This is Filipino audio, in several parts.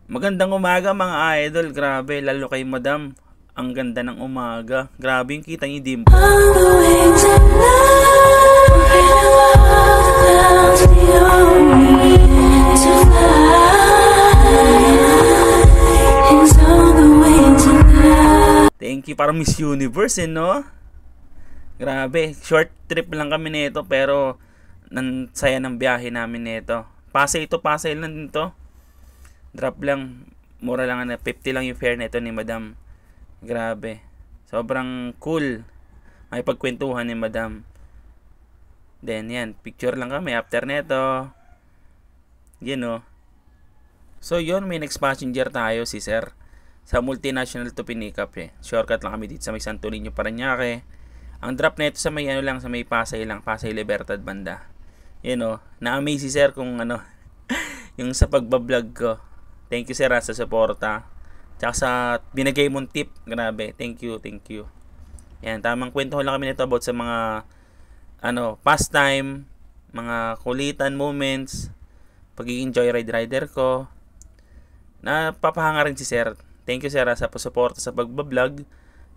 Magandang umaga mga idol. Grabe, lalo kay madam. Ang ganda ng umaga. Grabe yung kita niyo din. Thank you, para Miss Universe no? Grabe, short trip lang kami nito pero saya ng biyahe namin nito. Pasay lang nito. Drop lang, mura lang, 50 lang yung fare nito ni madam. Grabe, sobrang cool. May pagkwentuhan ni madam. Then yan, picture lang kami after neto. You know. So yun, may next passenger tayo, si sir. Sa multinational to pinikap Shortcut lang kami dito sa may Santo Niño, Parañaque. Ang drop neto sa may lang, sa may Pasay lang, Pasay Libertad banda. You know, na-amaze si sir kung yung sa pagbablog ko. Thank you sir sa suporta. Tsaka sa binigay mong tip. Grabe. Thank you. Yan, tamang kwento lang kami nito about sa mga pastime, mga kulitan moments, pagiging joyride rider ko. Napapahanga rin si sir. Thank you sir sa suporta sa pagbablog.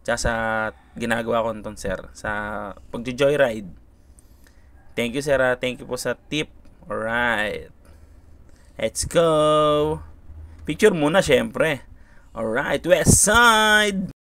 Tsaka sa ginagawa ko nito sir sa pagjo-joyride. Thank you sir. Thank you po sa tip. Alright. Let's go. Picture muna syempre. Alright, West Side!